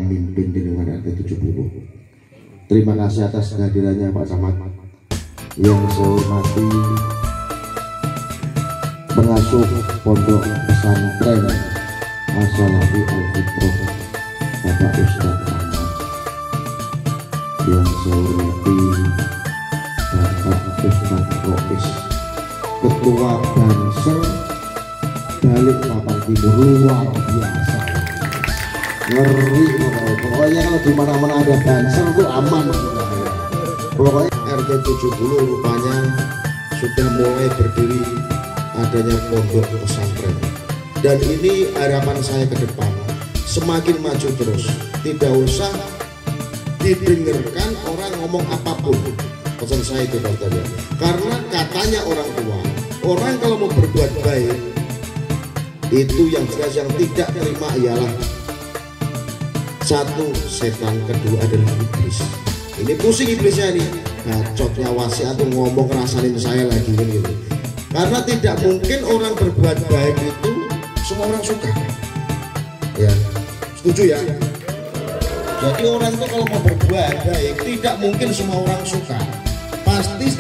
Mimpin di lingkungan RT 70. Terima kasih atas kehadirannya Pak Camat. Yang saya hormati pengasuh pondok pesantren As-Salafi Al-Fitrah Bapak Ustadz Ahmad. Yang saya hormati Bapak Ustadz Rois, Ketua Bansel Balikpapan Timur, luar biasa, ngeri pokoknya. Kalau di mana-mana ada Bansel itu aman. Pokoknya RT 70 rupanya sudah mulai berdiri adanya pondok pesantren, dan ini harapan saya ke depan semakin maju terus. Tidak usah didengarkan orang ngomong apapun, pesan saya itu Pak Ustadz ya. Karena katanya orang tua, orang kalau mau berbuat baik itu yang jelas yang tidak terima ialah satu setan, kedua adalah iblis. Ini pusing iblisnya nih, bacotnya wasiat tuh ngomong ngerasain saya lagi kan gitu. Karena tidak mungkin orang berbuat baik itu semua orang suka. Ya, setuju ya? Jadi orang itu kalau mau berbuat baik tidak mungkin semua orang suka. Pasti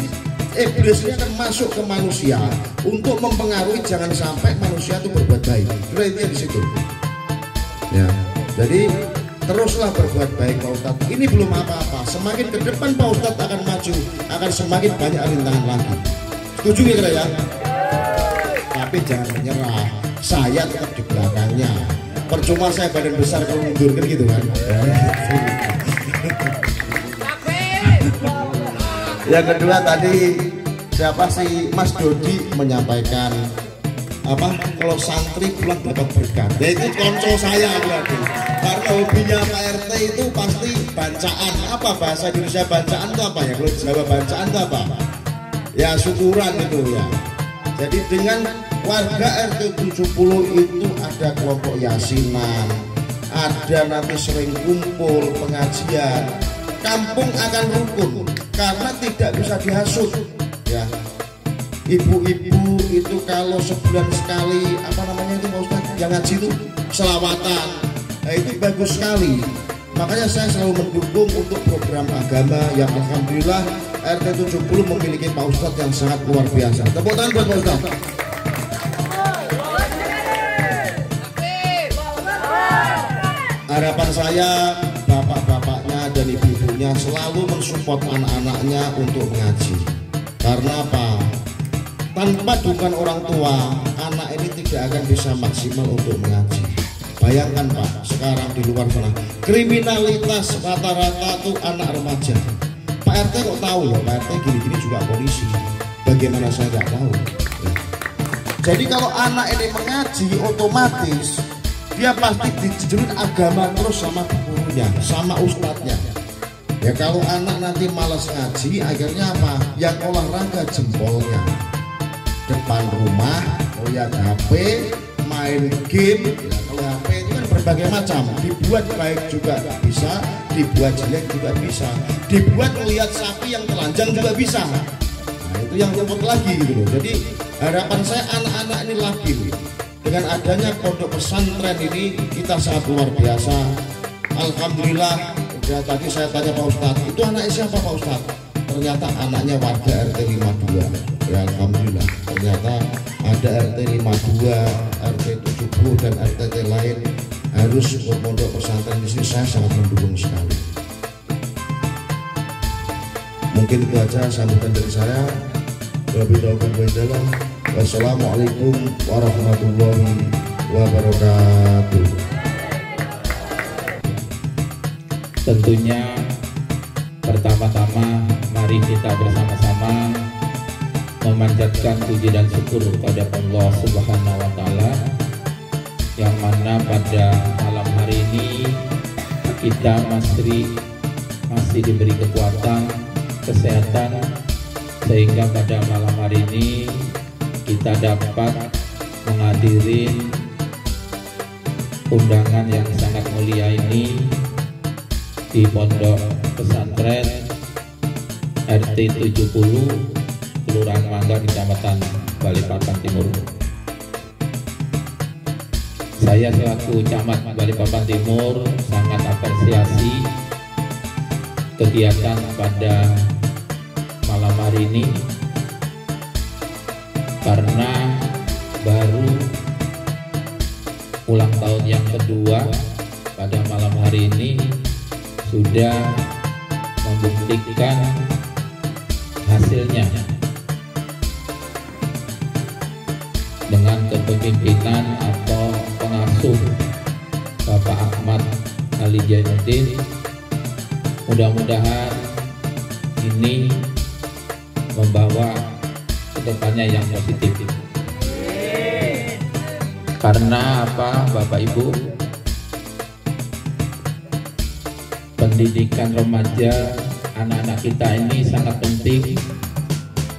iblisnya akan masuk ke manusia untuk mempengaruhi jangan sampai manusia itu berbuat baik. Intinya di situ. Ya, jadi teruslah berbuat baik Pak Ustadz. Ini belum apa-apa. Semakin ke depan Pak Ustadz akan maju, akan semakin banyak rintangan lagi. Setuju kira ya? Tapi jangan menyerah. Saya tetap di belakangnya. Percuma saya badan besar kalau mundur kan gitu kan. Yang kedua tadi siapa sih Mas Dodi menyampaikan apa kalau santri pulang dapat berkat. Nah, itu konco saya berarti. Karena hobinya Pak RT itu pasti bacaan. Apa bahasa Indonesia bacaan itu apa ya? Kalau Jawa bacaan itu apa? Ya syukuran itu ya. Jadi dengan warga RT 70 itu ada kelompok yasinan, ada nanti sering kumpul pengajian, kampung akan rukun karena tidak bisa dihasut ya. Ibu-ibu itu kalau sebulan sekali apa namanya itu Pak Ustadz yang ngaji itu selawatan, nah, itu bagus sekali. Makanya saya selalu mendukung untuk program agama yang alhamdulillah RT 70 memiliki Pak Ustadz yang sangat luar biasa. Tepuk tangan buat Pak Ustadz. Harapan saya bapak-bapaknya dan ibu-ibunya selalu mensupport anak-anaknya untuk mengaji. Karena apa? Tanpa dukungan orang tua, anak ini tidak akan bisa maksimal untuk mengaji. Bayangkan Pak, sekarang di luar sana kriminalitas rata-rata tuh anak remaja. Pak RT kok tahu loh, Pak RT gini-gini juga polisi. Bagaimana saya nggak tahu? Jadi kalau anak ini mengaji, otomatis dia pasti dijejerin agama terus sama gurunya, sama ustadznya. Ya kalau anak nanti malas ngaji, akhirnya apa? Yang olahraga jempolnya. Depan rumah, lihat HP, main game. Ya, kalau HP itu kan berbagai macam. Dibuat baik juga bisa, dibuat jelek juga bisa. Dibuat melihat sapi yang telanjang juga bisa. Nah itu yang rumput lagi gitu loh. Jadi harapan saya anak-anak ini labil. Dengan adanya pondok pesantren ini kita sangat luar biasa. Alhamdulillah. Ya, tadi saya tanya Pak Ustadz, itu anaknya siapa Pak Ustadz? Ternyata anaknya warga RT 52. Ya alhamdulillah. Ternyata ada RT 52, RT 70 dan RT lain harus pondok pesantren di sini. Saya sangat mendukung sekali. Mungkin itu aja sambutan dari saya. Wassalamualaikum warahmatullahi wabarakatuh. Tentunya pertama-tama mari kita bersama-sama memanjatkan puji dan syukur kepada Allah Subhanahu wa Ta'ala, yang mana pada malam hari ini kita masih diberi kekuatan, kesehatan, sehingga pada malam hari ini kita dapat menghadiri undangan yang sangat mulia ini di Pondok Pesantren RT 70 Kelurahan Mangga, Kecamatan Balikpapan Timur. Saya selaku Camat Balikpapan Timur sangat apresiasi kegiatan pada malam hari ini, karena baru ulang tahun yang kedua pada malam hari ini sudah membuktikan hasilnya dengan kepemimpinan atau pengasuh Bapak Ahmad Ali Jainuddin. Mudah-mudahan ini membawa kedepannya yang positif. Karena apa, Bapak Ibu? Pendidikan remaja anak-anak kita ini sangat penting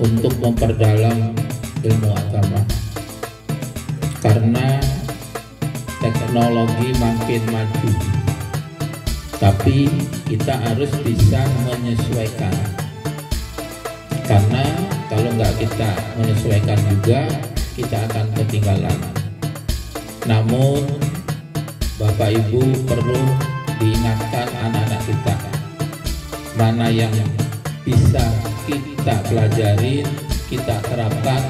untuk memperdalam ilmu agama. Karena teknologi makin maju, tapi kita harus bisa menyesuaikan. Karena kalau nggak kita menyesuaikan juga, kita akan ketinggalan. Namun Bapak Ibu perlu diingatkan anak-anak kita, mana yang bisa kita pelajari, kita terapkan,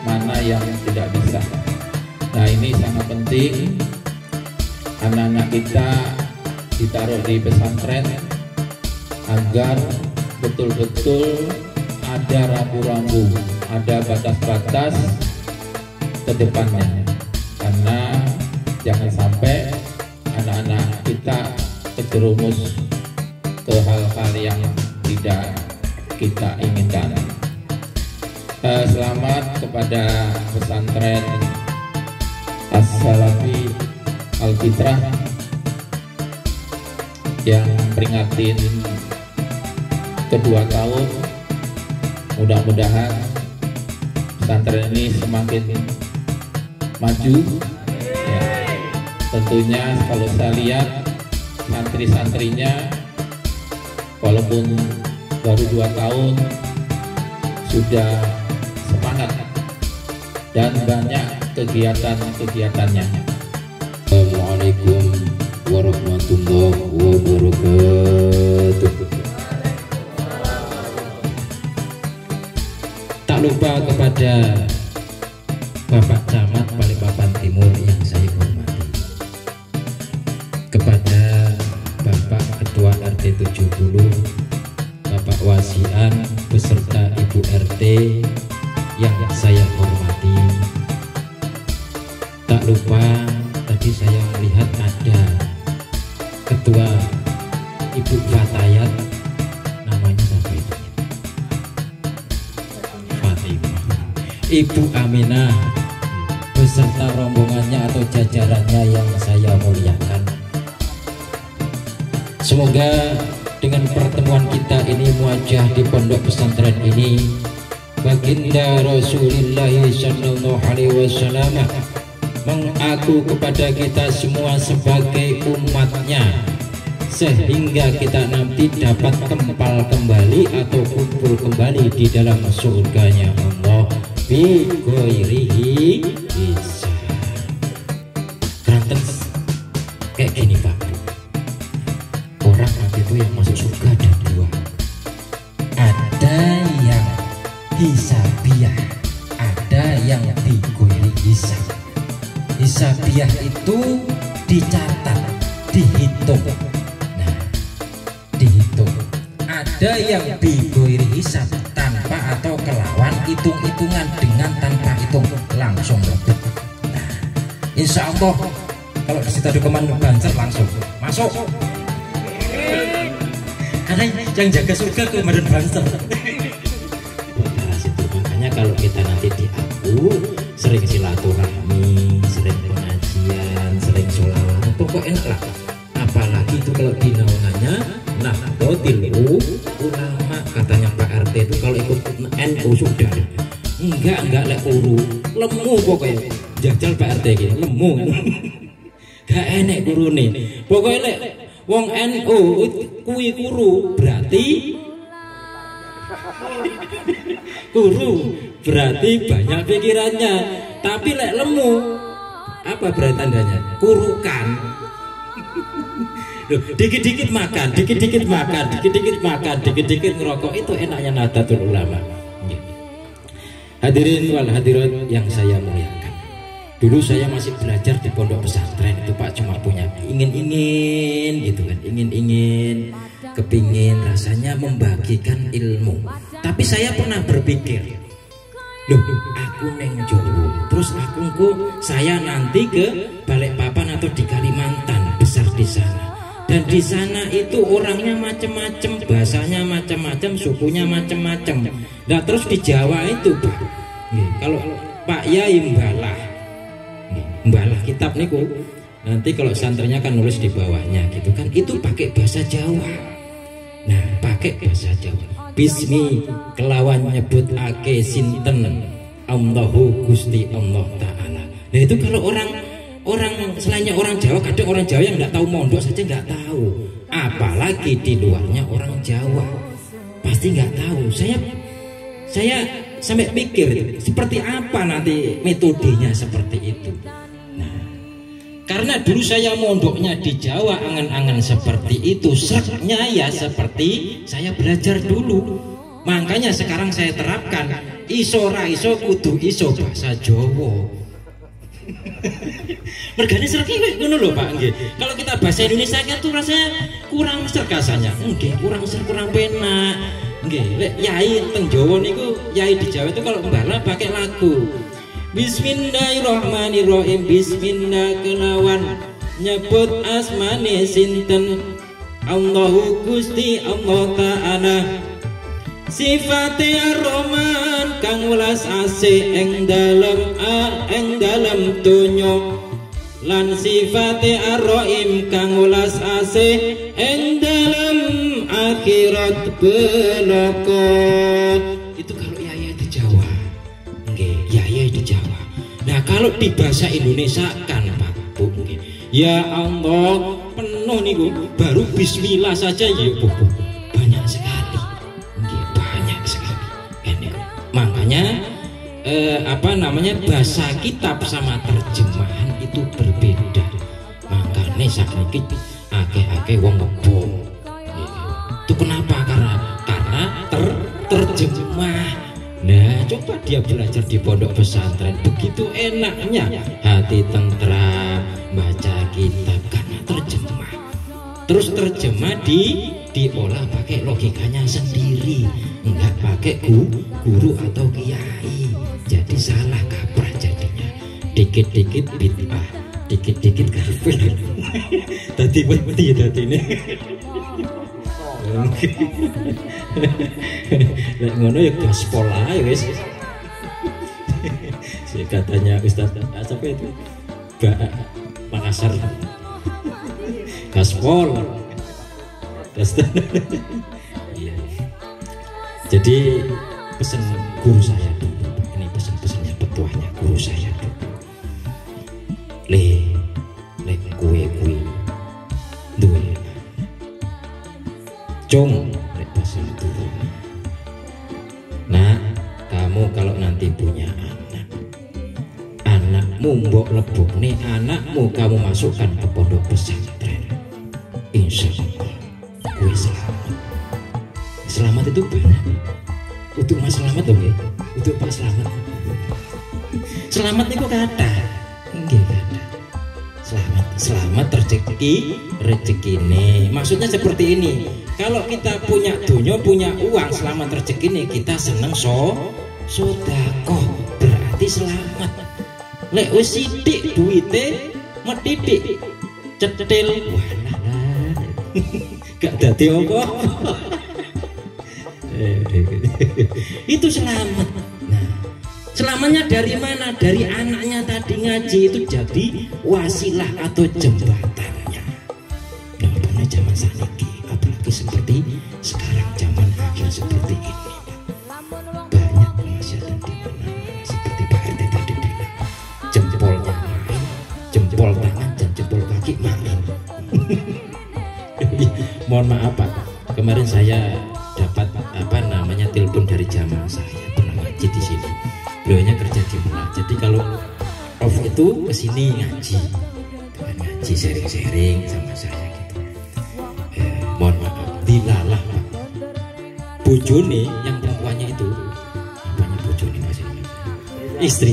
mana yang tidak bisa. Nah, ini sangat penting anak-anak kita ditaruh di pesantren agar betul-betul ada rambu-rambu, ada batas-batas ke depannya. Karena jangan sampai anak-anak kita terjerumus ke hal-hal yang tidak kita inginkan. Selamat kepada pesantren As-Salafi Al-Fitrah yang peringatin kedua tahun. Mudah-mudahan pesantren ini semakin maju ya. Tentunya kalau saya lihat santri-santrinya walaupun baru 2 tahun sudah semangat dan banyak kegiatan-kegiatannya. Assalamualaikum warahmatullahi wabarakatuh. Tak lupa kepada Bapak Camat Balikpapan Timur yang saya hormati, kepada Bapak Ketua RT 70, Bapak Wasian beserta Ibu RT yang saya hormati. Tak lupa tadi saya melihat ada Ketua Ibu Fatayat, namanya siapa itu? Fatimah. Ibu Aminah beserta rombongannya atau jajarannya yang saya muliakan. Semoga dengan pertemuan kita ini, muajah di pondok pesantren ini, baginda Rasulullah sallallahu alaihi wasallam mengaku kepada kita semua sebagai umatnya, sehingga kita nanti dapat kempal kembali atau kumpul kembali di dalam surganya Allah bi ghairihi hisab. Granten kayak gini Pak, orang nanti itu yang masuk surga ada 2, ada yang hisabiah, ada yang bi ghairi hisab. Hisabiah itu dicatat, dihitung. Nah, dihitung. Ada yang bi ghairi hisab, tanpa atau kelawan hitung-hitungan, dengan tanpa hitung langsung lebih. Nah, insya Allah kalau di situ ada komando Banser langsung masuk. Karena yang jaga surga komandan Banser. Makanya kalau kita nanti diaku sering silaturahmi, sering pengajian, sering sholawat, pokoknya enak lah. Apalagi itu kalau di naungannya Nahdlatul Ulama, katanya Pak RT itu kalau ikut NU sudah enggak lek uru lemu pokoknya. Jajal Pak RT gitu lemu kan. Gak enek kurune. Pokoknya lek wong NU kuwi kuru berarti guru berarti banyak pikirannya. Tapi lek lemu, apa berarti tandanya? Kurukan. Dikit-dikit makan, dikit-dikit makan, dikit-dikit makan, dikit-dikit ngerokok, itu enaknya Nahdlatul Ulama. Hadirin wal hadirat yang saya muliakan. Dulu saya masih belajar di pondok pesantren itu Pak, cuma punya ingin-ingin gitu kan, ingin-ingin, kepingin rasanya membagikan ilmu. Tapi saya pernah berpikir, loh aku neng Jawa, terus saya nanti ke Balikpapan atau di Kalimantan besar di sana. Dan di sana itu orangnya macam-macam, bahasanya macam-macam, sukunya macam-macam. Nah terus di Jawa itu Pak, kalau Pak Yai Mbalah kitab niku, nanti kalau santrinya kan nulis di bawahnya gitu kan, itu pakai bahasa Jawa. Nah pakai bahasa Jawa. Bismi kelawan nyebut ake sinten Allahu Gusti Allah Ta'ala. Nah itu kalau orang selainnya orang Jawa, kadang orang Jawa yang nggak tahu mondok saja nggak tahu, apalagi di luarnya orang Jawa pasti nggak tahu. Saya sampai pikir seperti apa nanti metodenya seperti itu. Nah, karena dulu saya mondoknya di Jawa, angan-angan seperti itu, seraknya ya seperti saya belajar dulu. Makanya sekarang saya terapkan iso ra iso kudu iso bahasa Jawa. Mergane serki ngono lho Pak nggih. Kalau kita bahasa Indonesia kan tuh rasanya kurang ser kasanya. Nggih, kurang penak. Nggih, lek yai teng Jawa niku, yai di Jawa itu kalau mbala pakai lagu. Bismillahirrahmanirrahim. Bismillah kelawan nyebut asmane sinten Allahu Gusti Allah Ta'ala. Sifate Ar-Rahman kang welas asih ing dalem donya, lan sifate Ar-Rahim kang welas asih ing dalem akhirat belaka. Itu kalau yaya di Jawa. Nggih, yaya di Jawa. Nah, kalau di bahasa Indonesia kan Pak Bu nggih. Ya Allah, penuh niku, baru bismillah saja ya Bu. Banyak sekali. Makanya bahasa kitab sama terjemahan itu berbeda. Makanya sakniki akeh-akeh wong ngebom. Itu kenapa? Karena terjemah. Nah, coba dia belajar di pondok pesantren, begitu enaknya, hati tentram baca kitab karena terjemah. Terus terjemah diolah pakai logikanya sendiri, enggak pakai guru atau kiai. Jadi salah kaprah jadinya. Dikit-dikit bid'ah, dikit-dikit kafir. Tadi mati tadi ini. Lek ngono ya gaspol ae wis. Katanya Ustaz apa itu? Makassar. Gaspol. Iya. Jadi pesan guru saya dulu, ini pesan-pesannya petuahnya guru saya dulu. Le kue duwe cung lek pasal dulu. Nah, kamu kalau nanti punya anakmu mbok lebokne anakmu kamu masukkan ke pondok pesantren, insya Allah kue selamat itu banyak. Untuk Mas Selamat dong ya, untuk Pak Selamat. Selamat itu kata, enggak kata. Selamat rezeki ini. Maksudnya seperti ini. Kalau kita punya dunia, punya uang, selamat rezeki ini kita seneng sedekah, berarti selamat. Lek wis sithik duwite metitik cetil walah. Gak dadi apa. Itu selamat. Nah, selamatnya dari mana? Dari anaknya tadi ngaji itu jadi wasilah atau jembatannya. Nah, karena zaman saniki, apalagi seperti sekarang zaman akhir seperti ini, banyak penasihat di mana-mana seperti Pak RT tadi bilang, jempolnya main, jempol tangan dan jempol kaki main. Mohon maaf Pak, kemarin saya dapat telepon dari jamaah saya pernah ngaji di sini. kalau off itu kesini ngaji, ngaji sharing-sharing sama saya gitu. Mohon maaf, dilalah Pak, bojone yang perempuannya itu, apanya bojone maksudnya? Istri.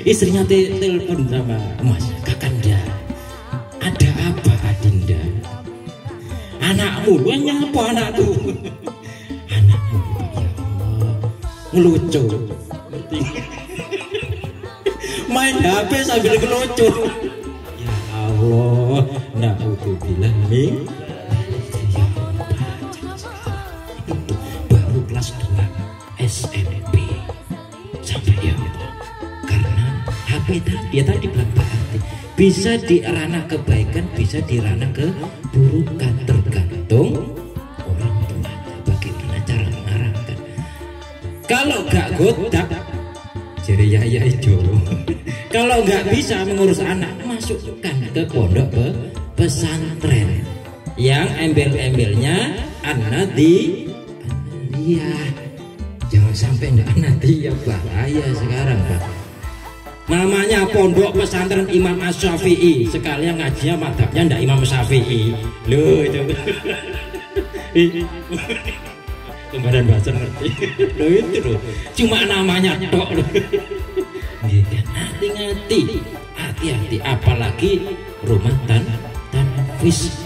Istrinya telepon sama Mas, Kakanda, ada apa Adinda? Anakmu, lu nyapa anakku? Anakmu, ya Allah, ngelucu, main HP sambil ngelucu. Ya Allah, na'udzubillah min. Ya Allah, itu baru kelas 2 SMP sampai ya Allah. Karena HP tadi bilang berarti bisa di ranah kebaikan, bisa di ranah keburukan, tergantung orang tua bagaimana cara mengarahkan. Kalau gak godak jadi ya itu. Kalau nggak bisa mengurus anak, masukkan ke pondok pesantren yang embel-embelnya An-Nadiyah. Jangan sampai ndak An-Nadiyah, bahaya sekarang Pak. Namanya pondok pesantren Imam Asy-Syafi'i, sekalian ngajinya madhabnya ndak Imam Syafi'i. Loh itu. Kemarin bahasa ngerti. Loh itu loh. Cuma namanya tok loh. Hati-hati, apalagi rumah tanfis.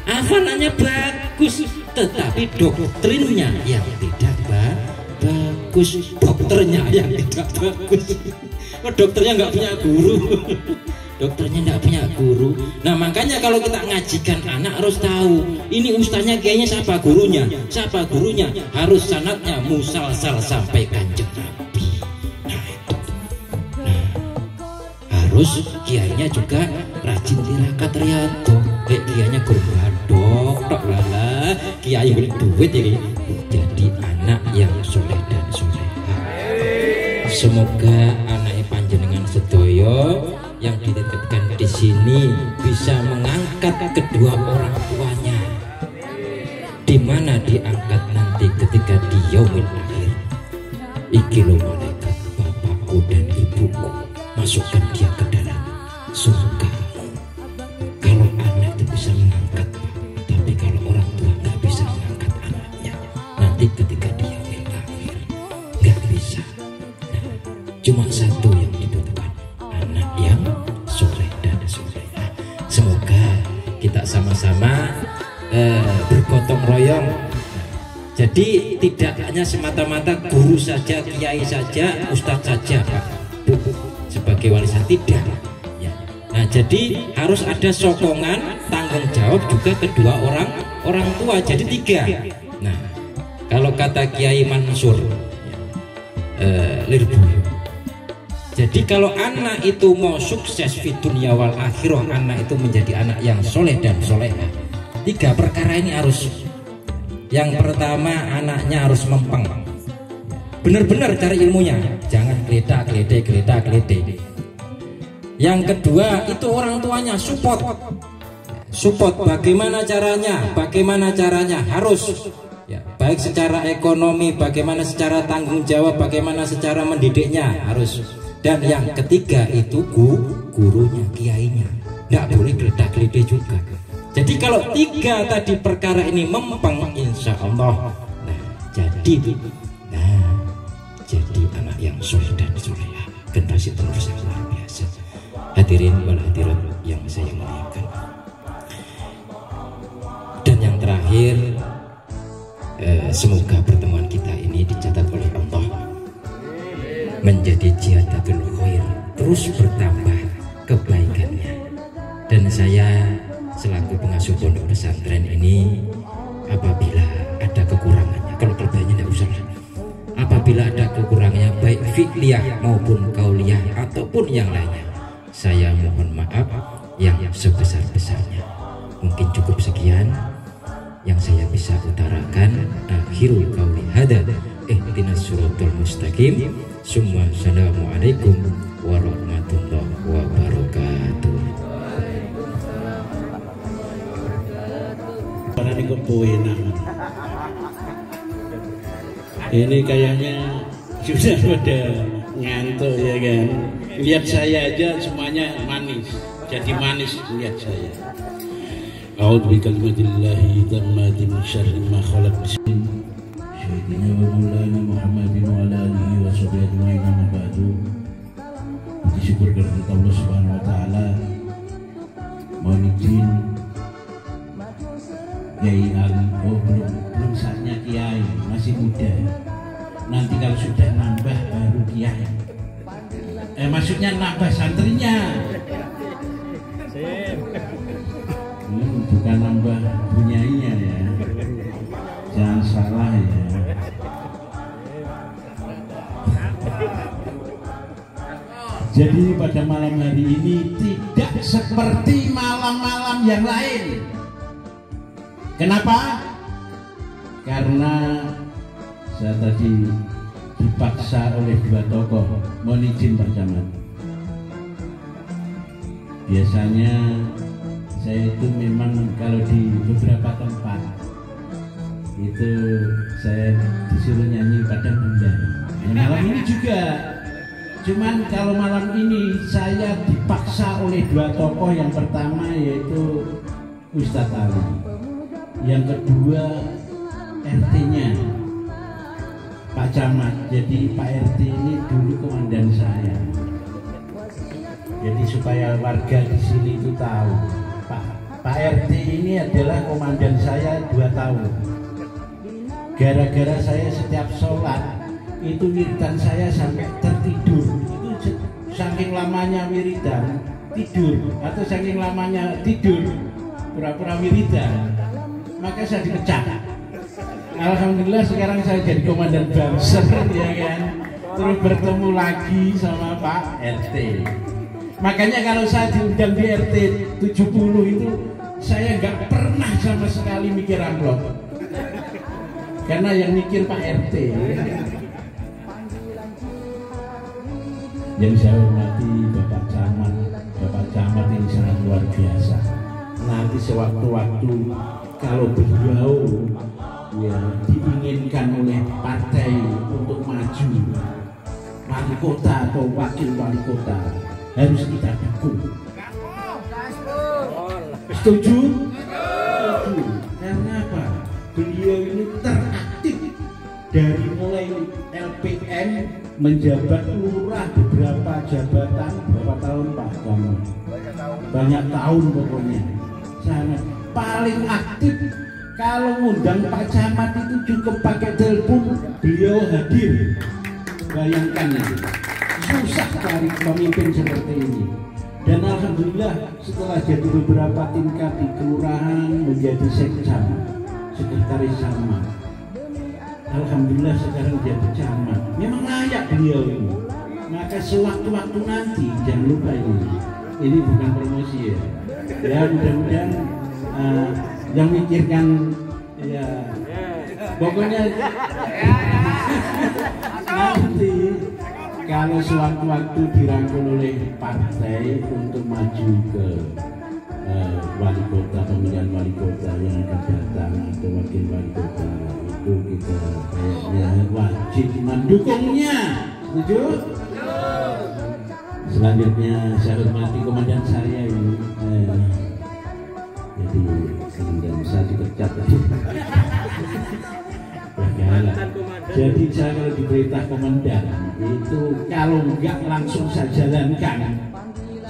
Hafalannya bagus, tetapi doktrinnya yang tidak bagus. Dokternya yang tidak bagus. Dokternya nggak punya guru. Dokternya nggak punya guru. Nah makanya kalau kita ngajikan anak harus tahu ini ustaznya kayaknya siapa gurunya, harus sanadnya musalsal sampai Kanjeng Nabi. Terus kiainya juga rajin tirakat riyadhah. Kiainya guru badok tok lala, kiai beli duit ini. Jadi anak yang soleh dan soleha. Semoga anak panjenengan sedoyo yang dititipkan di sini bisa mengangkat kedua orang tuanya. Di mana diangkat nanti ketika di yaumil akhir. Iki lo malaikat bapakku dan ibuku, masukkan dia ke dalam surga. Kalau anak itu bisa mengangkat, tapi kalau orang tua nggak bisa mengangkat anaknya, nanti ketika dia akhir nggak bisa. Nah, cuma satu yang dibutuhkan, anak yang soleh dan soleha. Semoga kita sama-sama bergotong royong. Jadi tidak hanya semata-mata guru saja, kiai saja, ustadz saja, Pak, Bu, sebagai warisan, tidak ya. Nah jadi harus ada sokongan, tanggung jawab juga kedua orang tua, jadi 3. Nah kalau kata Kiai Mansur Lirboyo, jadi kalau anak itu mau sukses di dunia wal akhirah, anak itu menjadi anak yang soleh dan soleha, 3 perkara ini harus. Yang pertama, anaknya harus mempeng, benar-benar cari ilmunya, jangan geledak. Yang kedua itu orang tuanya support. Bagaimana caranya harus ya, baik secara ekonomi, bagaimana secara tanggung jawab, bagaimana secara mendidiknya harus. Dan yang ketiga itu gurunya, kiainya, nggak boleh geledak-geledek juga. Jadi kalau 3 tadi perkara ini mempeng, insya Allah jadi anak yang soleh dan soleha, generasi penerus yang luar biasa. Hadirin wal hadirat yang saya muliakan. Dan yang terakhir, semoga pertemuan kita ini dicatat oleh Allah menjadi jihadatul khair, terus bertambah kebaikannya. Dan saya selaku pengasuh pondok pesantren ini, apabila ada kekurangannya, kalau kelebihannya tidak usah, apabila ada kekurangannya baik fi'liyah maupun kauliyah ataupun yang lainnya, saya mohon maaf yang sebesar-besarnya. Mungkin cukup sekian yang saya bisa utarakan. Akhirul qauli hada, ihdinas siratal mustaqim. Assalamualaikum warahmatullahi wabarakatuh. Ini kayaknya sudah pada ngantuk ya kan. Lihat saya aja semuanya manis, jadi manis lihat saya. A'udzu bikalimatillahi tammati min syarri ma khalaq. Sayyidina wa maulana Muhammadin wa ala alihi wa sahbihi ajma'in, amma ba'du. Puji syukur kepada Allah Subhanahu wa taala. Mohon izin Kiai Ali, belum saatnya Kiai, masih muda. Nanti kalau sudah nambah baru Kiai. Maksudnya nambah santrinya. Bukan nambah bunyainya ya. Jangan salah ya. Jadi pada malam hari ini tidak seperti malam-malam yang lain. Kenapa? Karena saya tadi dipaksa oleh dua tokoh. Mohon izin Pak Camat. Biasanya saya itu memang kalau di beberapa tempat itu saya disuruh nyanyi pada bunda. Malam ini juga. Cuman kalau malam ini saya dipaksa oleh dua tokoh. Yang pertama yaitu Ustadz Ali, yang kedua RT-nya Pak Camat. Jadi Pak RT ini dulu komandan saya. Jadi supaya warga di sini itu tahu, Pak RT ini adalah komandan saya 2 tahun. Gara-gara saya setiap sholat itu wiridan saya sampai tertidur. Itu saking lamanya wiridan tidur, atau saking lamanya tidur pura-pura wiridan, maka saya dipecat. Alhamdulillah sekarang saya jadi komandan Banser ya kan. Terus bertemu lagi sama Pak RT. Makanya kalau saya diundang di RT 70 itu saya nggak pernah sama sekali mikir amplop. Karena yang mikir Pak RT. Yang saya hormati Bapak Camat. Bapak Camat ini sangat luar biasa. Nanti sewaktu-waktu kalau beliau ya diinginkan oleh partai untuk maju wali kota atau wakil wali kota, harus kita dukung. Setuju? Setuju. Karena apa? Beliau ini teraktif dari mulai LPM menjabat lurah, beberapa jabatan, berapa tahun Pak Camat? Banyak tahun pokoknya. Sangat paling aktif. Kalau ngundang Pak Camat itu cukup pakai telepon, beliau hadir. Bayangkan ya, susah cari pemimpin seperti ini. Dan alhamdulillah setelah jadi beberapa tingkat di kelurahan menjadi sekcam, sekretaris camat. Alhamdulillah sekarang jadi camat. Memang layak beliau ini. Maka sewaktu-waktu nanti jangan lupa ini bukan promosi ya. Ya mudah-mudahan yang mikirkan ya pokoknya nanti kalau sewaktu-waktu dirangkul oleh partai untuk maju ke wali kota, pemilihan wali kota yang akan datang atau wakil wali kota, itu kita kayaknya wajib mendukungnya. Setuju? Selanjutnya saya hormati komandan saya ini. Jadi komandan saya dipecat tadi. Jadi saya kalau diperintah komandan itu kalau enggak langsung saya jalankan,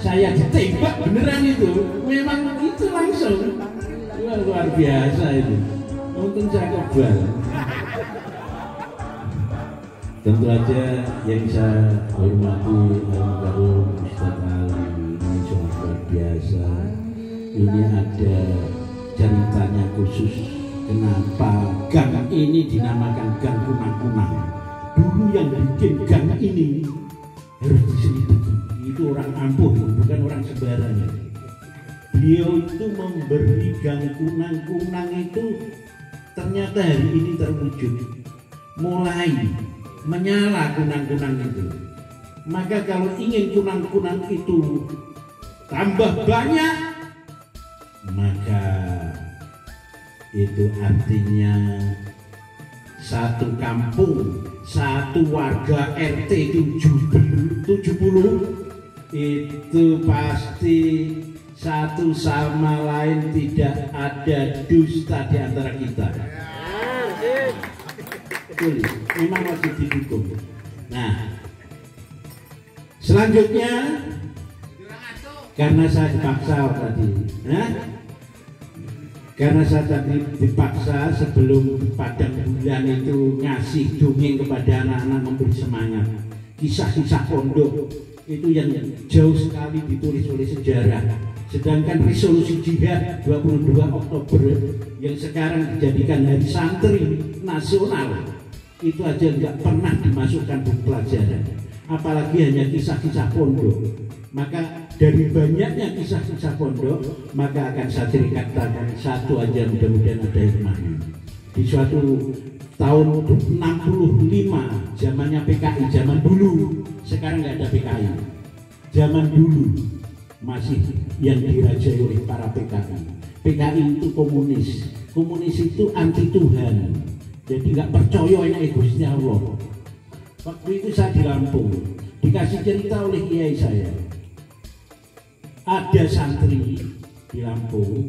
saya ditembak beneran itu. Memang itu langsung. Luar biasa itu. Untung saya kebal. Tentu aja yang saya hormati almarhum Ustadz Ali ini sangat luar biasa. Ini ada ceritanya khusus kenapa gang ini dinamakan Gang Kunang-Kunang. Dulu yang bikin gang ini harus diselidiki. Itu orang ampuh, bukan orang sembarangan. Beliau itu memberi Gang Kunang-Kunang itu ternyata hari ini terwujud. Mulai menyala kunang-kunang itu. Maka kalau ingin kunang-kunang itu tambah banyak, maka itu artinya satu kampung, satu warga RT 70 itu pasti satu sama lain tidak ada dusta di antara kita. Betul, memang wajib didukung. Nah, selanjutnya karena saya dipaksa tadi, karena saya tadi dipaksa sebelum padang bulan itu ngasih dongeng kepada anak-anak, memberi semangat, kisah-kisah pondok itu yang jauh sekali ditulis oleh sejarah. Sedangkan resolusi jihad 22 Oktober yang sekarang dijadikan hari santri nasional itu aja nggak pernah dimasukkan buku pelajaran, apalagi hanya kisah-kisah pondok. Maka dari banyaknya kisah-kisah pondok, maka akan saya ceritakan satu aja, mudah-mudahan ada hikmahnya. Di suatu tahun 65 zamannya PKI, zaman dulu, sekarang nggak ada PKI. Zaman dulu masih yang dirajai oleh para PKI. PKI itu komunis. Komunis itu anti Tuhan. Jadi nggak percaya enak Gusti Allah. Waktu itu saya di Lampung, dikasih cerita oleh kiai saya. Ada santri di Lampung.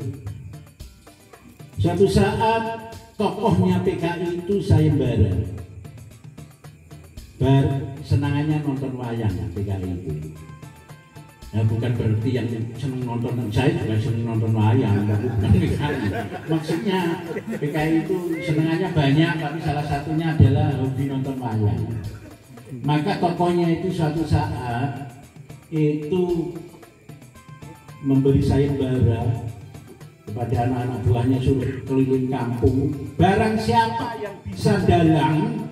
Suatu saat tokohnya PKI itu sayembara. Senangannya nonton wayang PKI itu. Nah, bukan berarti yang senang nonton, saya juga senang nonton wayang, tapi bukan PKI. Maksudnya PKI itu senangannya banyak, tapi salah satunya adalah hobi nonton wayang. Maka tokohnya itu suatu saat itu memberi sayembara kepada anak-anak buahnya, suruh keliling kampung. Barang siapa yang bisa dalang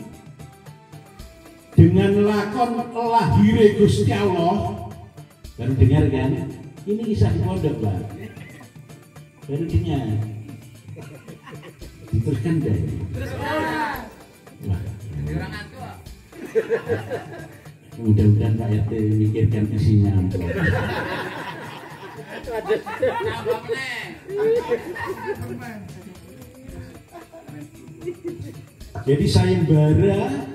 dengan lakon lahire Gusti Allah. Baru dengar kan? Ini kisah di pondok, Pak. Baru dengar. Diteruskan deh. Wah. Mudah-mudahan Pak RT mikirkan isinya. Jadi sayembara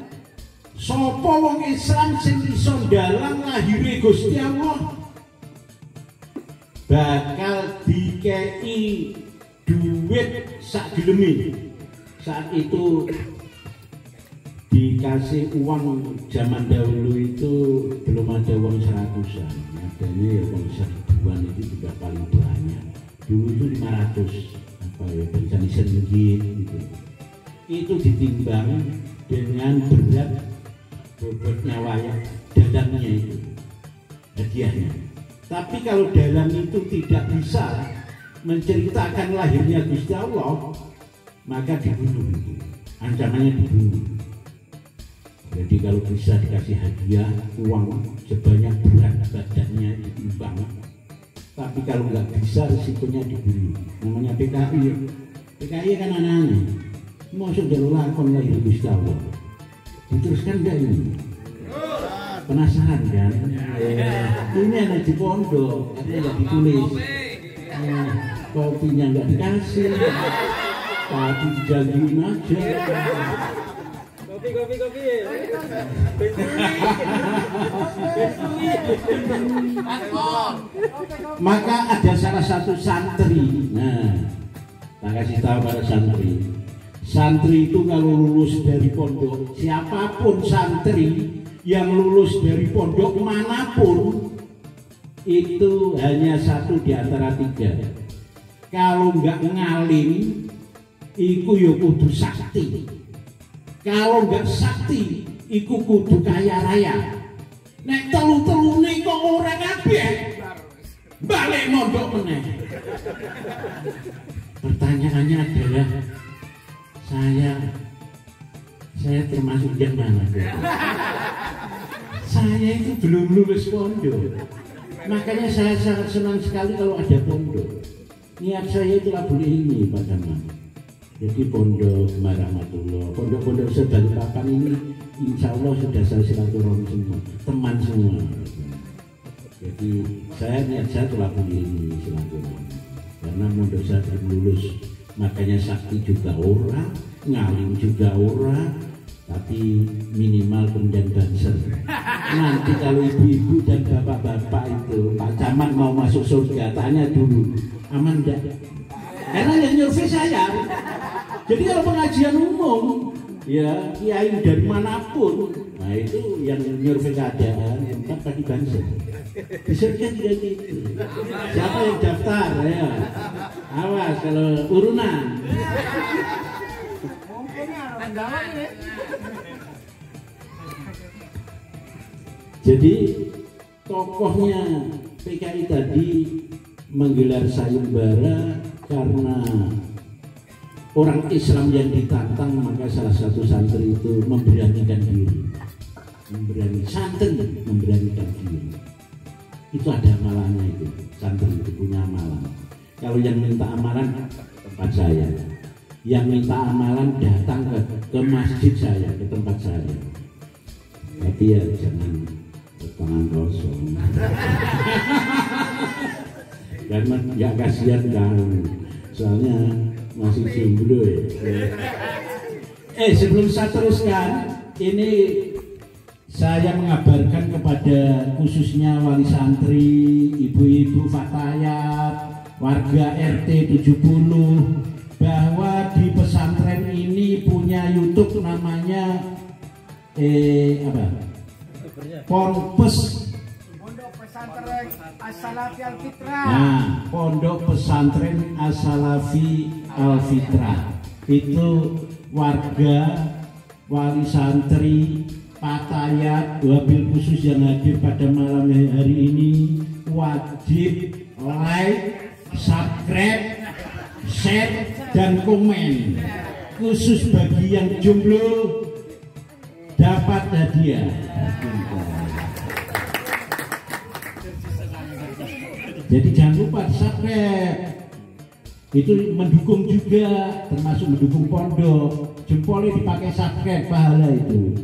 sopo wong Islam sing iso dalang lahire Gusti Allah bakal dikei duit sak geleme. Saat itu dikasih uang, zaman dahulu itu belum ada uang 100-an, adanya ya uang 1000-an, itu juga paling banyak. Dulu itu 500 apa ya, bencana senggit gitu. Itu ditimbang dengan berat bobotnya wayang, dalamnya itu hadiahnya. Tapi kalau dalam itu tidak bisa menceritakan lahirnya Gusti Allah, maka dibunuh itu. Ancamannya dibunuh. Jadi kalau bisa dikasih hadiah uang sebanyak berat badannya ditimbang. Tapi kalau nggak bisa risikonya dibunuh. Namanya PKI. PKI kan aneh-aneh. Masuk jalur lakon lahir Gusti Allah. Diteruskan enggak ini? Penasaran kan? Ini ada di pondok, ada yang ditulis. Kopinya nggak dikasih, tapi dijanjiin aja. Kopi. Maka ada salah satu santri. Nah, tak kasih tahu pada santri. Santri itu kalau lulus dari pondok, siapapun santri yang lulus dari pondok manapun itu hanya satu di antara 3. Kalau nggak ngalim, iku yo kudu sakti. Kalau nggak sakti, iku kudu kaya raya. Nek telu-telune kok ora kabeh, balik mondok meneh. Pertanyaannya adalah, saya termasuk yang mana? Saya itu belum lulus pondok. Makanya saya sangat senang sekali kalau ada pondok. Niat saya itu lagu ini Pak Jamal. Jadi pondok Marahmatullah, pondok-pondok Balikpapan ini insya Allah sudah saya silaturahmi semua, teman semua. Jadi niat saya itu lagu ini silaturahmi. Karena pondok saya belum lulus, makanya sakti juga orang, ngalim juga orang, tapi minimal kemudian banser. Nanti kalau ibu-ibu dan bapak-bapak itu Pak Camat mau masuk surga, tanya dulu aman enggak? Karena yang nyurvei saya. Jadi kalau pengajian umum ya kiai dari manapun, nah itu yang nyurvei keadaan kan tadi banser. Bisa kan juga gitu. Siapa yang daftar ya? Awas kalau urunan. Jadi tokohnya PKI tadi menggelar sayembara karena orang Islam yang ditantang, maka salah satu santri itu memberanikan diri, memberanikan diri. Itu ada amalannya itu, santri itu punya amalan. Kalau yang minta amalan tempat saya, yang minta amalan datang ke masjid saya, ke tempat saya. Tapi ya jangan tangan kosong. Karena ya kasihan kamu, soalnya masih jomblo ya. Sebelum saya teruskan, ini saya mengabarkan kepada khususnya wali santri, ibu-ibu fatayat, warga RT 70 bahwa di pesantren ini punya YouTube namanya Pondok Pesantren As-Salafi Al-Fitrah. Nah, Pondok Pesantren As-Salafi Al-Fitrah itu warga, wali santri, fatayat, wabil khusus yang hadir pada malam hari ini wajib like, subscribe, share, dan komen. Khusus bagi yang jomblo dapat hadiah. Jadi jangan lupa subscribe. Itu mendukung juga, termasuk mendukung pondok. Jempolnya dipakai subscribe, pahala itu.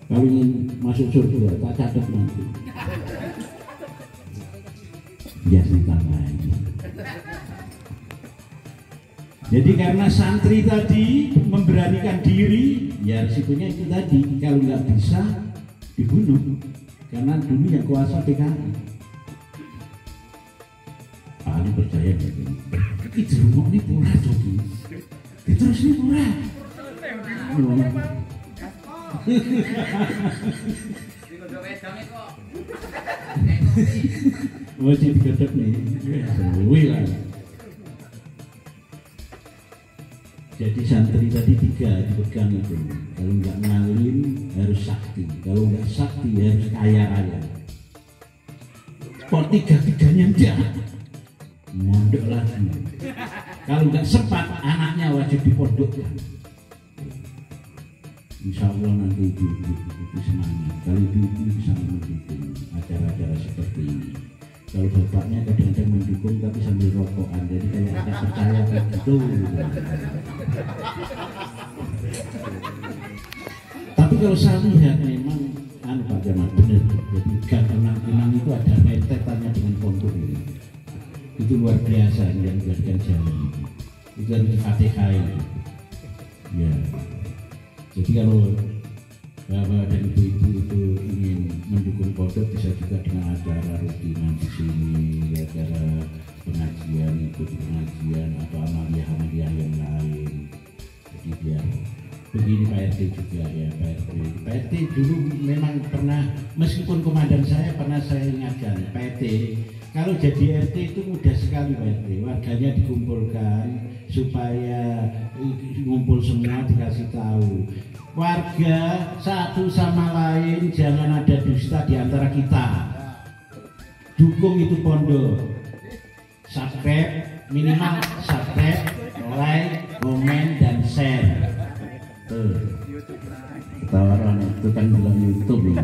Kalau ingin masuk surga, tak catat nanti. Biar ditambahin. Jadi karena santri tadi memberanikan diri, ya risikonya itu tadi. Kalau nggak bisa dibunuh, karena dulu yang kuasa PKI. Pak Ali percaya nggak ini? Itu rumah ini purah jogi. Terus ini purah. Wajib digadap nih. Jadi santri tadi 3 dipegang itu. Kalau nggak ngalim harus sakti. Kalau nggak sakti harus kaya raya. Kok 3-3-nya enggak? Mondok lagi. Kalau nggak sempat anaknya wajib dipondokkan. Insya Allah nanti ibu-ibu itu semangat. Kalau ibu-ibu bisa mendukung acara-acara seperti ini. Kalau bapaknya kadang-kadang mendukung tapi sambil rokokan, jadi kayak ada percaya kayak gitu. Tapi kalau saya lihat memang Pak Jamal benar. Jadi kenang-kenang itu ada rentetannya dengan pondok ini. Itu luar biasa yang dijadikan jalan. Itu harus di-Fatihah. Ya. Jadi kalau bapak dan ibu-ibu itu ingin mendukung pondok bisa juga dengan acara rutinan di sini, acara pengajian, ikut pengajian atau amaliyah yang lain. Jadi biar begini Pak RT juga ya, Pak RT dulu memang pernah, meskipun komandan saya pernah saya ingatkan Pak RT kalau jadi RT itu mudah sekali Pak RT, warganya dikumpulkan supaya ngumpul semua dikasih tahu. Warga satu sama lain jangan ada dusta di antara kita. Dukung itu pondok. Subscribe, minimal subscribe, like, komen, dan share. Tuh. Ketawaran itu kan bilang YouTube ini.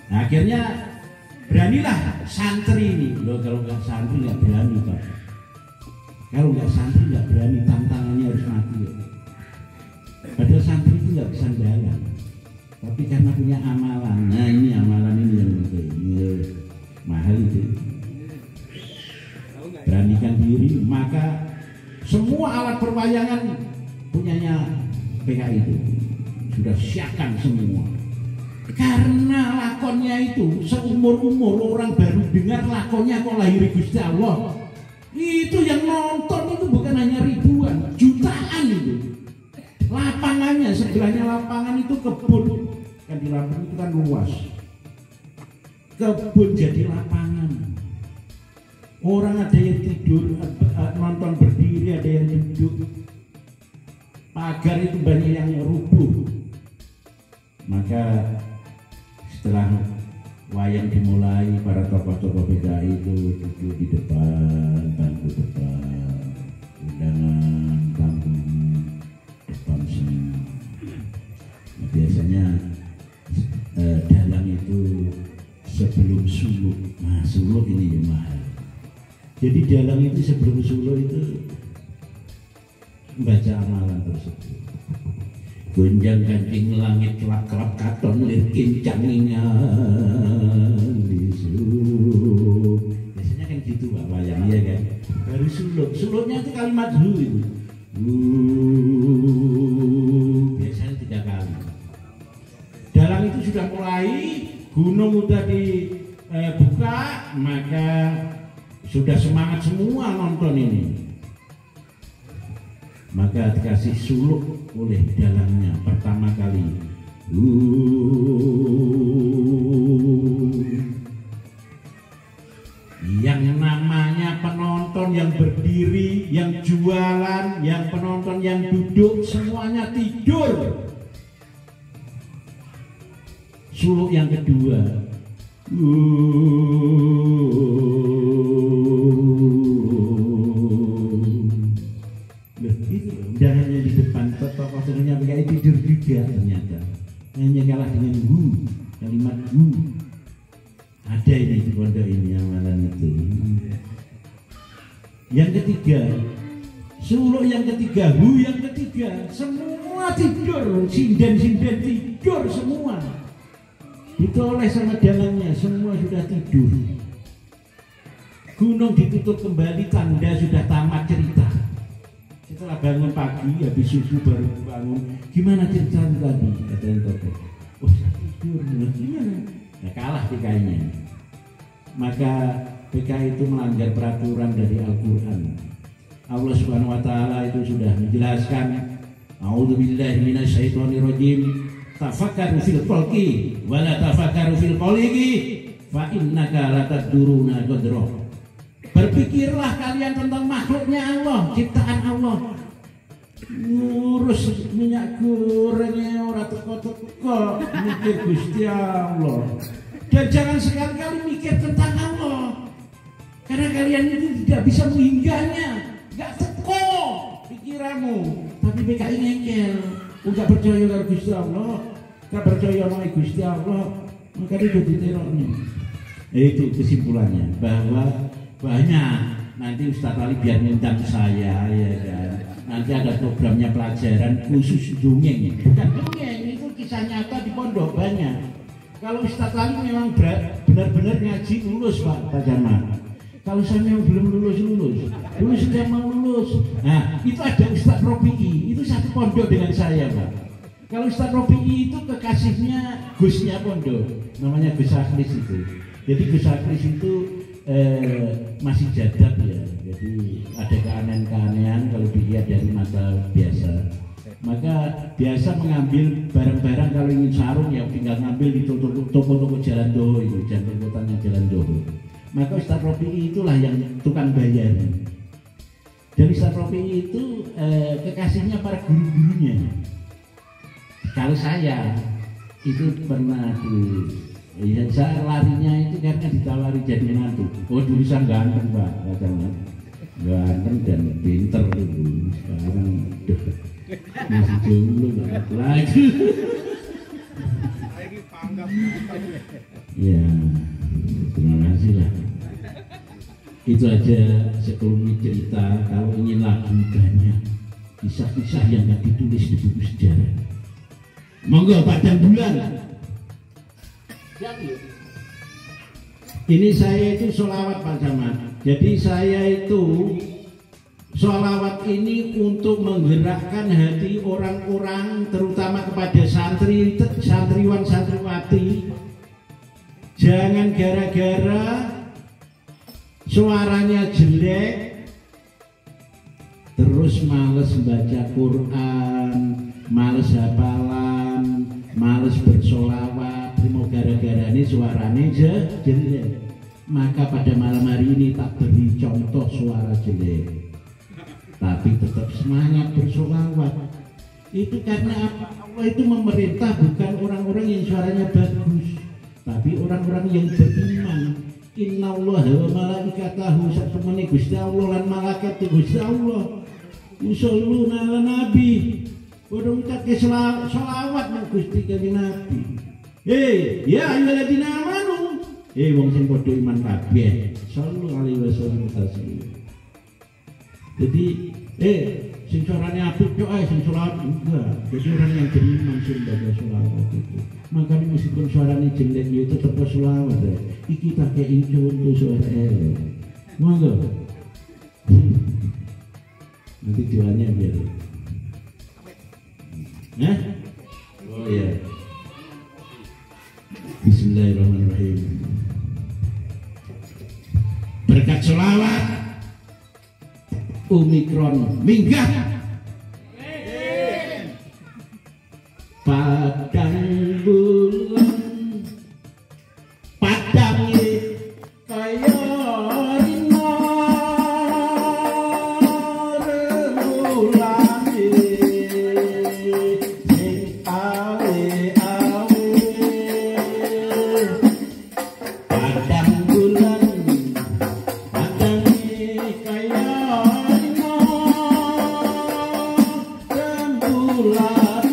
Nah, akhirnya beranilah santri ini. Loh, kalau nggak santri nggak berani Pak. Kalau nggak santri nggak berani, tantangannya harus mati ya. Padahal santri itu nggak bisa jalan, tapi karena punya amalan. Nah ini amalan ini yang penting, mahal itu. Beranikan diri, maka wayangan punyanya PKI itu sudah siapkan semua. Karena lakonnya itu seumur-umur orang baru dengar lakonnya kok lahir Gusti Allah. Itu yang nonton itu bukan hanya ribuan, jutaan itu. Lapangannya, sebelahnya lapangan itu kebun. Kan di Lampung itu kan luas. Kebun jadi lapangan. Orang ada yang tidur, nonton berdiri, ada yang duduk. Pagar itu banyak yang rubuh. Maka setelah wayang dimulai, para tokoh-tokoh PKI itu duduk di depan, bangku depan, undangan, tamu depan semua. Nah, biasanya dalang itu sebelum suluk. Nah, suluk ini yang mahal. Jadi dalang itu sebelum suluk itu baca amalan tersebut. Gonjang kancing langit kelap-kelap katon lir kincangingan di suluk. Biasanya kan gitu Pak wayang ya kan. Baru suluk. Suluknya itu kalimat hu itu. Biasanya 3 kali. Dalam itu sudah mulai, gunung udah dibuka, maka sudah semangat semua nonton ini. Maka dikasih suluk oleh dalangnya pertama kali. Yang namanya penonton yang berdiri, yang jualan, yang penonton yang duduk, semuanya tidur. Suluk yang kedua. Dan hanya di depan tokoh-tokohnya PKI tidur juga ternyata. Hanya kalah dengan kalimat ada ini di pondok ini amalan itu. Yang ketiga, suluk yang ketiga, yang ketiga, semua tidur, sinden-sinden tidur semua. Ditoleh sama dalangnya, semua sudah tidur. Gunung ditutup kembali, tanda sudah tamat cerita. Setelah bangun pagi, habis susu baru bangun. Gimana cerita tadi? Kata yang tokoh. Oh, saya tidur. Gimana? Nah, kalah PKI-nya. Maka PKI itu melanggar peraturan dari Al-Quran. Allah Subhanahu Wa Taala itu sudah menjelaskan. A'udzubillahi minasyaitonirrajim. Tafakkaru fil khalqi wa la tafakkaru fil khaliqi fa innaka la taduruna qadra. Berpikirlah kalian tentang makhluknya Allah, ciptaan Allah. Ngurus minyak gorengnya ora teko-teko, mikir Gusti Allah. Dan jangan sekali-kali mikir tentang Allah. Karena kalian itu tidak bisa menghinggahinya, enggak teko pikiranmu. Tapi PKI ngengkel, enggak percaya dengan Gusti Allah, enggak percaya sama Gusti Allah, maka dia jadi terornya. Itu kesimpulannya, bahwa banyak nanti Ustadz Ali biar ngundang saya ya kan. Nanti ada programnya pelajaran khusus dongeng, bukan dongeng, itu kisah nyata di pondok banyak. Kalau Ustadz Ali memang benar-benar ngaji lulus Pak Jamal. Kalau saya memang belum lulus sudah mau lulus. Nah itu ada Ustadz Robi'i, itu satu pondok dengan saya Pak. Kalau Ustadz Robi'i itu kekasihnya Gusnya pondok, namanya Gus Aklis itu. Jadi Gus Aklis itu masih jadab ya, jadi ada keanehan-keanehan kalau dilihat dari mata biasa. Maka biasa mengambil barang-barang kalau ingin sarung ya tinggal ngambil di toko-toko Jalan Doho itu, jantung kotanya Jalan Doho. Maka Ustadz Robi'i itulah yang tukang bayar. Dan Ustadz Robi'i itu kekasihnya para guru-gurunya. Kalau saya itu pernah yang saya larinya itu karena ditawari jadi menantu. Oh dulu saya ganteng Pak, ganteng dan pinter dulu. Sekarang masih jomblo lagi. Ya, terima kasih lah. Itu aja sekelumit cerita. Kalau ingin lagu banyak, kisah-kisah yang nggak ditulis di buku sejarah. Monggo Padang Bulan. Ini saya itu sholawat Pak Camat. Jadi saya itu Sholawat ini untuk menggerakkan hati orang-orang, terutama kepada santriwan santriwati. Jangan gara-gara suaranya jelek terus males baca Quran, males hafalan, males bersolawat. Mau gara-gara ini suaranya jelek. Maka pada malam hari ini tak beri contoh suara jelek, tapi tetap semangat bersolawat. Itu karena apa? Allah itu memerintah bukan orang-orang yang suaranya bagus, tapi orang-orang yang beriman. Innallaha wa malaikatahu satemene Gusti Allah lan malaikat Gusti Allah yusholluna ala nabi. Padha ngucapke selawat nang Gusti Kanjeng Nabi. Ya ayyuhalladzina amanu. Wong sing padha iman kabeh, sallallahu alaihi wasallam taslim. Jadi sing suarane apik yo sing selawat enggak. Jadi orang yang beriman sing baca selawat itu. Makanya meskipun suaranya jelek ya tetap selawat ya. Iki pakai contoh suara monggo. Nanti jualnya biar. Nah? Oh ya. Bismillahirrahmanirrahim. Berkat selawat Omikron minggat. Padang bulan padang kaya rino rembulan sing awe-awe. Padang bulan padang kaya rino rembulan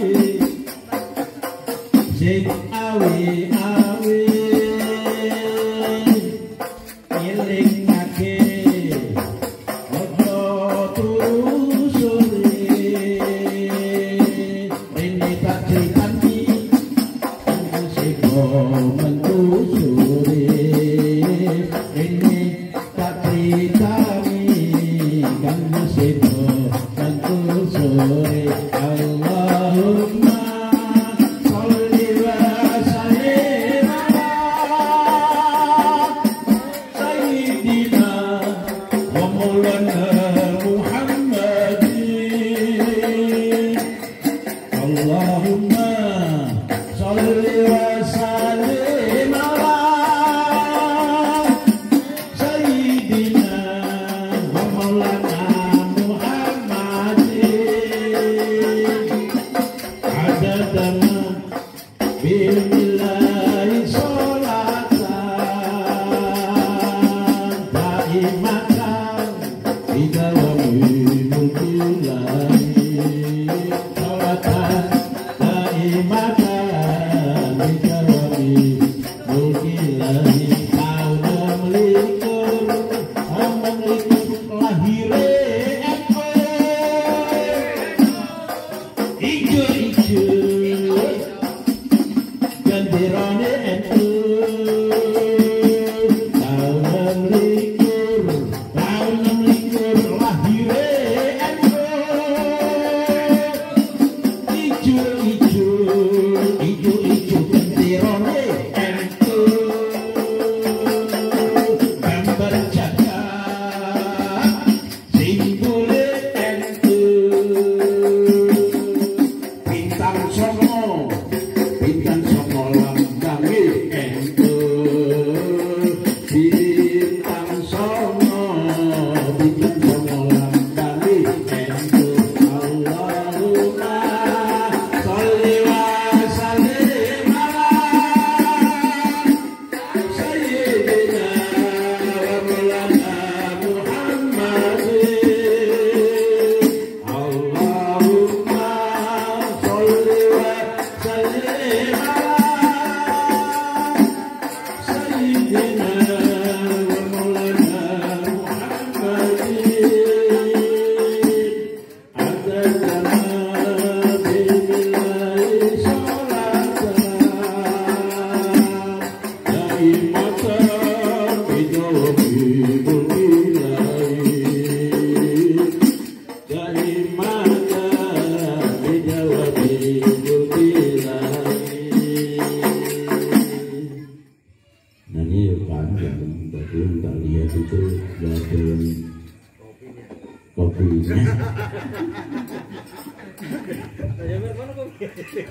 sing awe-awe ngelingake ojo turu sore. Rene tak critani kanggo sebo mentu sore. Rene tak critani kanggo sebo mentu sore. Allahumma Allahumma sholli wa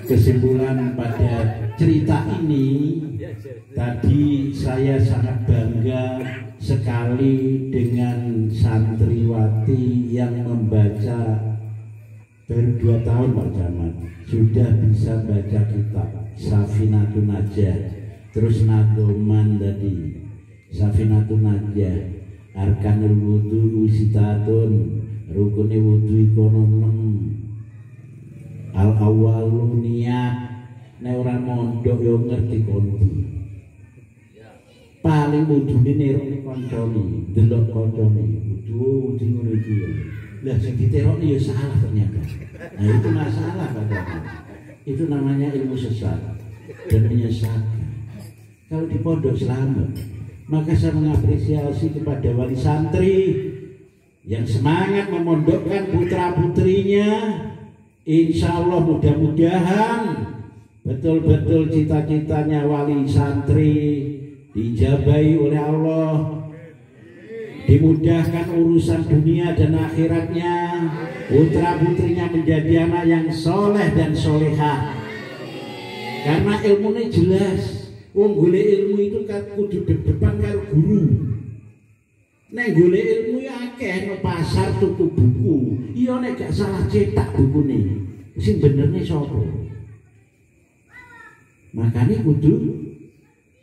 kesimpulan pada cerita ini, tadi saya sangat bangga sekali dengan santriwati yang membaca baru 2 tahun Pak Camat sudah bisa baca kitab Safinatun Najah, terus Nadoman tadi Safinatun Najah, Arkanul Wudu Wisitatun, Rukune Wudu ikono 6, Al awalu niat, nek ora mondok yo ngerti konti. Paling wudune nerone kancane, delok kancane, wudu ngono iki. Lah sing diterokne ya salah ternyata. Nah itu masalah kadang. Itu namanya ilmu sesat dan menyesatkan. Kalau di pondok selamat, maka saya mengapresiasi kepada wali santri yang semangat memondokkan putra-putrinya. Insya Allah mudah-mudahan betul-betul cita-citanya wali santri dijabahi oleh Allah, dimudahkan urusan dunia dan akhiratnya, putra-putrinya menjadi anak yang soleh dan solehah. Karena ilmunya jelas, wong golek ilmu itu kan kudu depan karo guru. Nek golek ilmu ya akeh nang pasar tuku buku. Iya nek gak salah cetak bukune. Sing benerne sapa? Makane kudu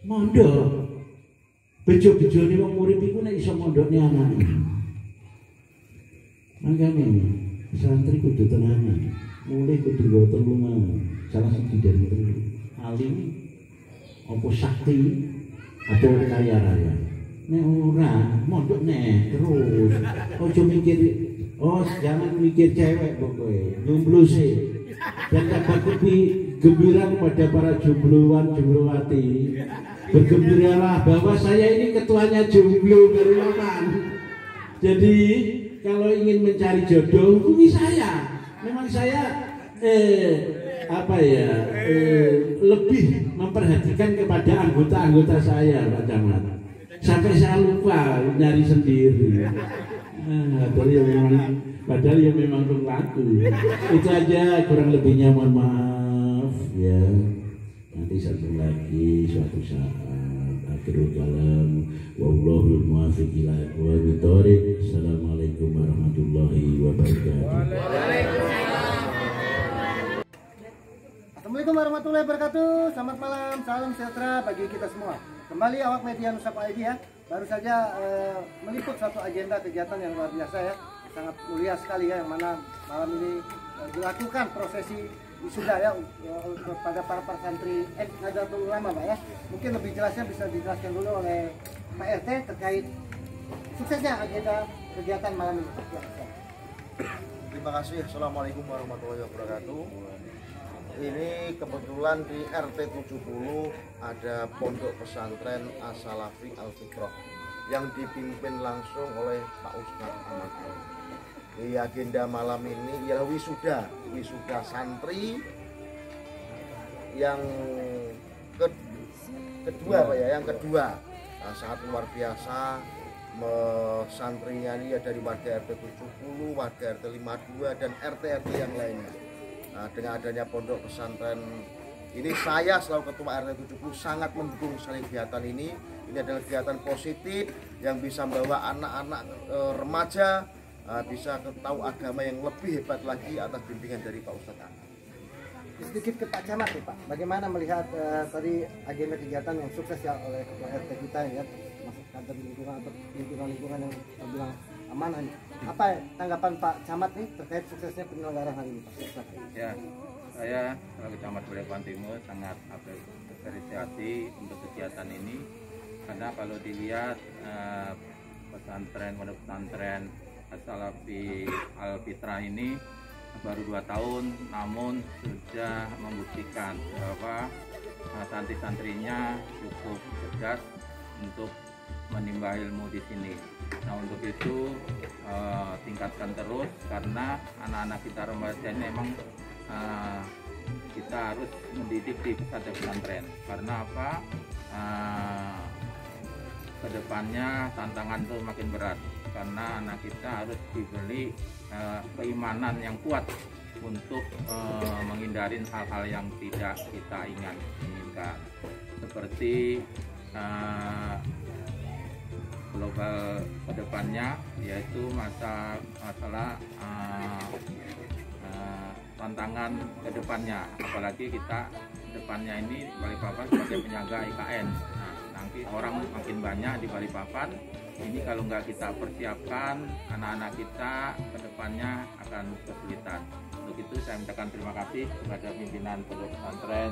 mondok. Bejo-bejone wong murid iku nek iso mondokne anake. Makane santri kudu tenanan. Mulai kudu nggo telu mau. Salah siji dari telu. Alim apa sakti apa kaya raya. Nek ora mondok nek terus ojo mikir jangan mikir cewek pokoknya jomblo sih. Dan kabar gembira kepada para jombloan jomblowati, bergembiralah bahwa saya ini ketuanya jomblo Kalimantan. Jadi kalau ingin mencari jodoh hubungi saya. Memang saya lebih memperhatikan kepada anggota-anggota saya Pak Camat. Sampai saya lupa nyari sendiri. Padahal ya memang laku. Itu aja, kurang lebihnya mohon maaf ya. Nanti satu lagi suatu saat. Akhirul kalam. Wallahul muwaffiq ila aqwamit thoriq. Assalamualaikum warahmatullahi wabarakatuh. Assalamualaikum warahmatullahi wabarakatuh. Selamat malam, salam sejahtera bagi kita semua. Kembali awak media Nusapa ID ya. Baru saja meliput suatu agenda kegiatan yang luar biasa ya, sangat mulia sekali ya, yang mana malam ini dilakukan prosesi wisuda ya pada para santri Nahdlatul Ulama Pak ya. Mungkin lebih jelasnya bisa dijelaskan dulu oleh Pak RT terkait suksesnya agenda kegiatan malam ini. Terima kasih. Assalamualaikum warahmatullahi wabarakatuh. Ini kebetulan di RT 70 ada pondok pesantren As-Salafi Al-Fitrah yang dipimpin langsung oleh Pak Ustadz Ahmad. Di agenda malam ini ialah wisuda santri yang kedua Pak ya, yang kedua. Nah, sangat luar biasa. Santrinya ini ya dari warga RT 70, warga RT 52 dan RT-RT yang lainnya. Nah, dengan adanya pondok pesantren ini, saya selaku ketua RT 70 sangat mendukung sekali kegiatan ini. Ini adalah kegiatan positif yang bisa membawa anak-anak remaja bisa tahu agama yang lebih hebat lagi atas bimbingan dari Pak Ustadz Ahmad. Sedikit ke Pak Camat nih Pak, bagaimana melihat tadi agenda kegiatan yang sukses ya oleh ketua RT kita ya, masuk kantor lingkungan atau lingkungan yang terbilang amanah. Apa tanggapan Pak Camat nih terkait suksesnya penyelenggaraan hari ini Pak? Ya, saya sebagai Camat Balikpapan Timur sangat apresiasi untuk kegiatan ini, karena kalau dilihat pondok pesantren As-Salafi Al-Fitrah ini baru 2 tahun, namun sudah membuktikan bahwa santri-santrinya cukup cerdas untuk menimba ilmu di sini. Nah, untuk itu tingkatkan terus, karena anak-anak kita remaja ini memang kita harus mendidik di pesantren. Karena apa? Kedepannya tantangan itu makin berat, karena anak kita harus diberi keimanan yang kuat untuk menghindari hal-hal yang tidak kita inginkan, seperti global kedepannya, yaitu masalah tantangan kedepannya, apalagi kita depannya ini Balikpapan sebagai penyangga IKN. Nah, nanti orang makin banyak di Balikpapan. Ini kalau nggak kita persiapkan, anak-anak kita kedepannya akan kesulitan. Untuk itu saya mintakan terima kasih kepada pimpinan Pondok Pesantren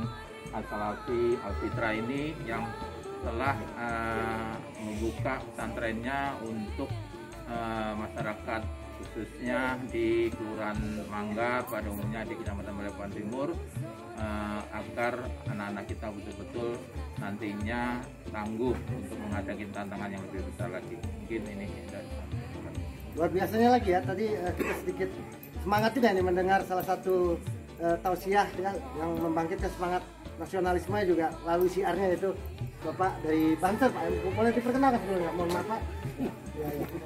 As-Salafi Al-Fitra ini yang telah membuka pesantrennya untuk masyarakat, khususnya di Kelurahan Mangga pada umumnya di Kecamatan Balikpapan Timur, agar anak-anak kita betul-betul nantinya tangguh untuk menghadapi tantangan yang lebih besar lagi. Mungkin ini dan luar biasanya lagi ya, tadi kita sedikit semangat juga nih mendengar salah satu tausiah ya, yang membangkitkan semangat nasionalisme juga lalu siarnya itu Bapak dari Banser, Pak. Boleh diperkenalkan sebelumnya, mohon maaf Pak.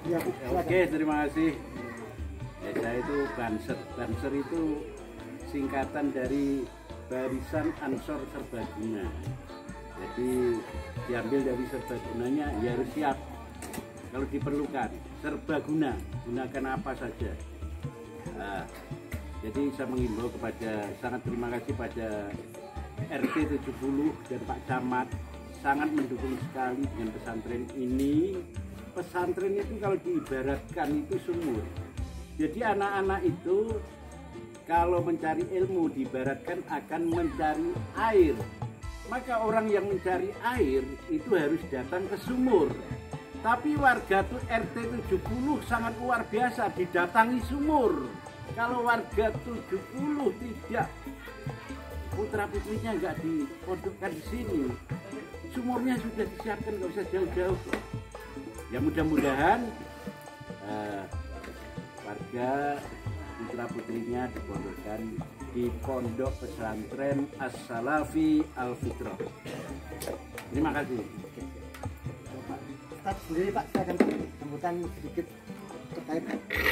Ya, Oke, terima kasih. Ya, saya itu Banser. Banser itu singkatan dari Barisan Ansor Serbaguna. Jadi diambil dari serbagunanya, ya harus siap kalau diperlukan. Serbaguna, gunakan apa saja. Nah, jadi saya mengimbau kepada, sangat terima kasih pada RT 70 dan Pak Camat, sangat mendukung sekali dengan pesantren ini. Pesantren itu kalau diibaratkan itu sumur. Jadi anak-anak itu kalau mencari ilmu diibaratkan akan mencari air. Maka orang yang mencari air itu harus datang ke sumur. Tapi warga tuh RT 70 sangat luar biasa, didatangi sumur. Kalau warga 70 tidak, putra putrinya nggak dipondokkan di sini, sumurnya sudah disiapkan, nggak usah jauh-jauh. Ya mudah-mudahan warga putra putrinya dipondokkan di Pondok Pesantren As-Salafi Al-Fitra. Terima kasih. Ustaz sendiri Pak, saya akan sambutan sedikit terkait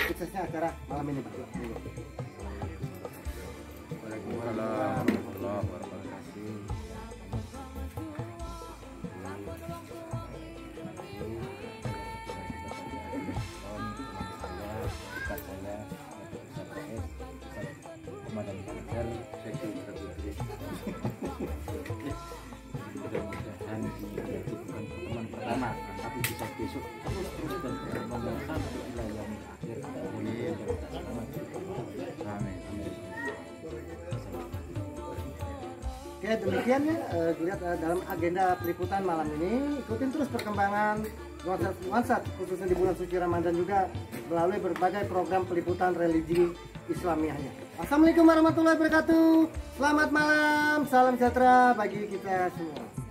suksesnya acara malam ini Pak. Waalaikumsalam warahmatullahi wabarakatuh. Mudah-mudahan menjadi bukan pertemuan pertama, tapi bisa besok terus dan berkembang sampai wilayah akhir. Amin. Oke, demikian ya dilihat dalam agenda peliputan malam ini. Ikutin terus perkembangan nuansa khususnya di bulan suci Ramadan juga melalui berbagai program peliputan religi Islamiahnya. Assalamualaikum warahmatullahi wabarakatuh. Selamat malam, salam sejahtera bagi kita semua.